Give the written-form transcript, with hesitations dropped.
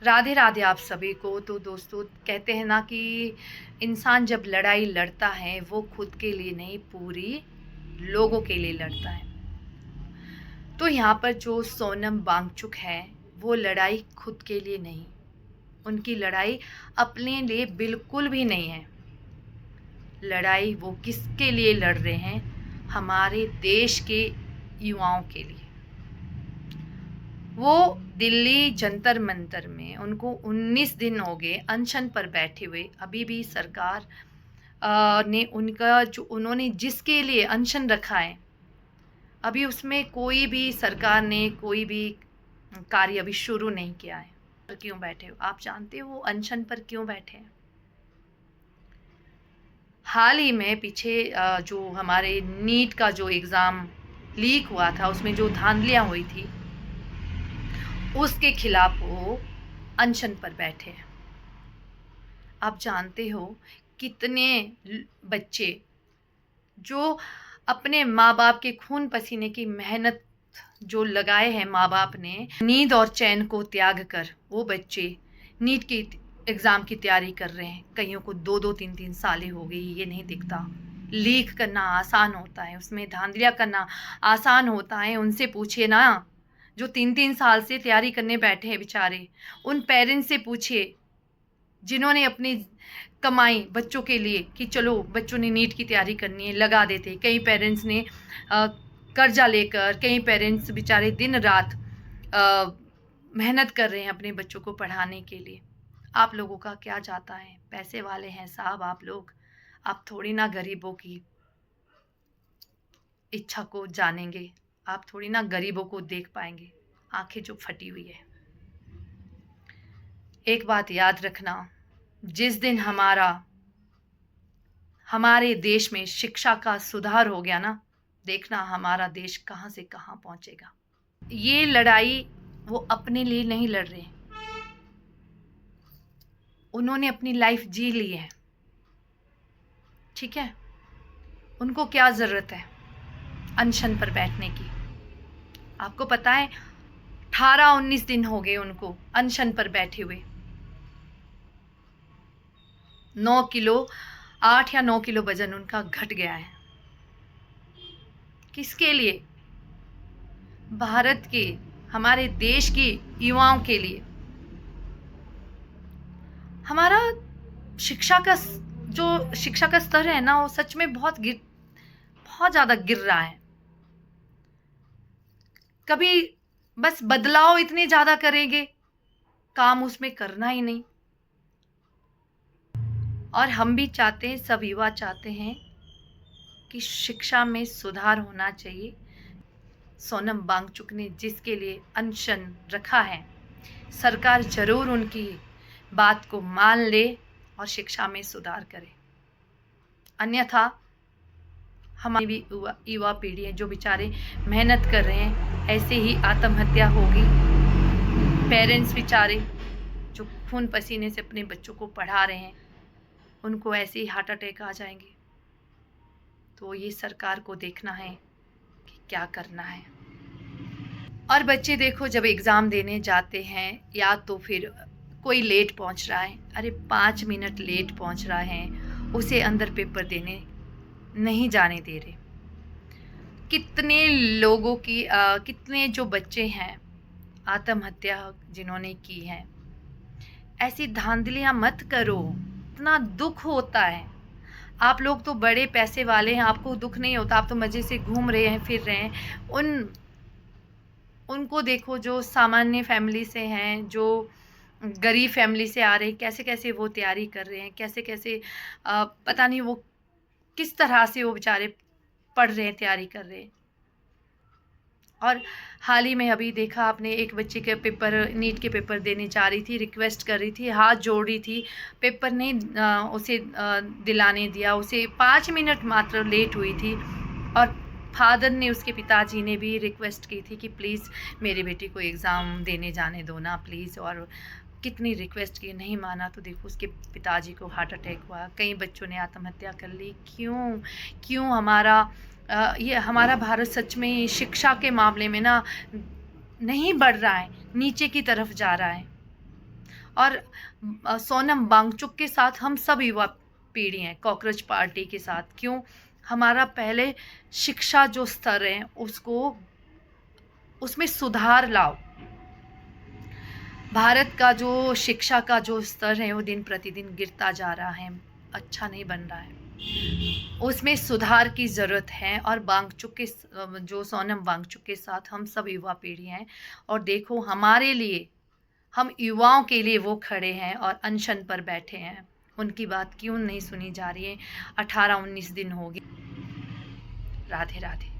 राधे राधे आप सभी को। तो दोस्तों, कहते हैं ना कि इंसान जब लड़ाई लड़ता है वो खुद के लिए नहीं, पूरी लोगों के लिए लड़ता है। तो यहाँ पर जो सोनम वांगचुक है वो लड़ाई खुद के लिए नहीं, उनकी लड़ाई अपने लिए बिल्कुल भी नहीं है। लड़ाई वो किसके लिए लड़ रहे हैं? हमारे देश के युवाओं के लिए। वो दिल्ली जंतर मंतर में उनको 19 दिन हो गए अनशन पर बैठे हुए। अभी भी सरकार ने उनका जो उन्होंने जिसके लिए अनशन रखा है, अभी उसमें कोई भी सरकार ने कोई भी कार्य अभी शुरू नहीं किया है। पर क्यों बैठे हो? आप जानते हो वो अनशन पर क्यों बैठे हैं? हाल ही में पीछे जो हमारे नीट का जो एग्ज़ाम लीक हुआ था, उसमें जो धांधलियाँ हुई थी, उसके खिलाफ वो अनशन पर बैठे हैं। आप जानते हो कितने बच्चे जो अपने माँ बाप के खून पसीने की मेहनत जो लगाए हैं, माँ बाप ने नींद और चैन को त्याग कर वो बच्चे नीट की एग्ज़ाम की तैयारी कर रहे हैं। कईयों को 2-2 3-3 सालें हो गई, ये नहीं दिखता। लीक करना आसान होता है, उसमें धांधलियाँ करना आसान होता है। उनसे पूछिए ना, जो 3-3 साल से तैयारी करने बैठे हैं बेचारे, उन पेरेंट्स से पूछिए जिन्होंने अपनी कमाई बच्चों के लिए कि चलो बच्चों ने नीट की तैयारी करनी है, लगा देते। कई पेरेंट्स ने कर्जा लेकर, कई पेरेंट्स बेचारे दिन रात मेहनत कर रहे हैं अपने बच्चों को पढ़ाने के लिए। आप लोगों का क्या जाता है? पैसे वाले हैं साहब आप लोग, आप थोड़ी ना गरीबों की इच्छा को जानेंगे, आप थोड़ी ना गरीबों को देख पाएंगे। आंखें जो फटी हुई है। एक बात याद रखना, जिस दिन हमारे देश में शिक्षा का सुधार हो गया ना, देखना हमारा देश कहाँ से कहाँ पहुंचेगा। ये लड़ाई वो अपने लिए नहीं लड़ रहे, उन्होंने अपनी लाइफ जी ली है, ठीक है? उनको क्या ज़रूरत है अनशन पर बैठने की? आपको पता है 18-19 दिन हो गए उनको अनशन पर बैठे हुए। 9 किलो 8 या 9 किलो वजन उनका घट गया है। किसके लिए? भारत के, हमारे देश के युवाओं के लिए। हमारा शिक्षा का स्तर है ना, वो सच में बहुत ज़्यादा गिर रहा है। कभी बस बदलाव इतने ज़्यादा करेंगे, काम उसमें करना ही नहीं। और हम भी चाहते हैं, सब युवा चाहते हैं कि शिक्षा में सुधार होना चाहिए। सोनम वांगचुक ने जिसके लिए अनशन रखा है, सरकार जरूर उनकी बात को मान ले और शिक्षा में सुधार करे। अन्यथा हमारी भी युवा पीढ़ी है जो बेचारे मेहनत कर रहे हैं, ऐसे ही आत्महत्या होगी। पेरेंट्स बेचारे जो खून पसीने से अपने बच्चों को पढ़ा रहे हैं, उनको ऐसे ही हार्ट अटैक आ जाएंगे। तो ये सरकार को देखना है कि क्या करना है। और बच्चे देखो, जब एग्ज़ाम देने जाते हैं या तो फिर कोई लेट पहुंच रहा है, अरे 5 मिनट लेट पहुंच रहा है, उसे अंदर पेपर देने नहीं जाने दे रहे। कितने लोगों की कितने जो बच्चे हैं आत्महत्या जिन्होंने की है। ऐसी धांधलियाँ मत करो, इतना दुख होता है। आप लोग तो बड़े पैसे वाले हैं, आपको दुख नहीं होता, आप तो मज़े से घूम रहे हैं, फिर रहे हैं। उनको देखो जो सामान्य फैमिली से हैं, जो गरीब फैमिली से आ रहे हैं, कैसे कैसे वो तैयारी कर रहे हैं, कैसे कैसे पता नहीं वो किस तरह से वो बेचारे पढ़ रहे हैं, तैयारी कर रहे हैं। और हाल ही में अभी देखा आपने, एक बच्चे के पेपर, नीट के पेपर देने जा रही थी, रिक्वेस्ट कर रही थी, हाथ जोड़ रही थी, पेपर नहीं उसे दिलाने दिया। उसे 5 मिनट मात्र लेट हुई थी और फादर ने, उसके पिताजी ने भी रिक्वेस्ट की थी कि प्लीज़ मेरे बेटी को एग्ज़ाम देने जाने दो ना प्लीज़। और कितनी रिक्वेस्ट की, नहीं माना। तो देखो उसके पिताजी को हार्ट अटैक हुआ। कई बच्चों ने आत्महत्या कर ली। क्यों ये हमारा भारत सच में शिक्षा के मामले में ना नहीं बढ़ रहा है, नीचे की तरफ जा रहा है। और सोनम वांगचुक के साथ हम सब युवा पीढ़ी हैं, कॉकरोच पार्टी के साथ। क्यों? हमारा पहले शिक्षा जो स्तर है उसमें सुधार लाओ। भारत का जो शिक्षा का जो स्तर है वो दिन प्रतिदिन गिरता जा रहा है, अच्छा नहीं बन रहा है, उसमें सुधार की ज़रूरत है। और वांगचुक के जो सोनम वांगचुक के साथ हम सब युवा पीढ़ी हैं, और देखो हमारे लिए, हम युवाओं के लिए वो खड़े हैं और अनशन पर बैठे हैं। उनकी बात क्यों नहीं सुनी जा रही है? 18-19 दिन हो गए। राधे राधे।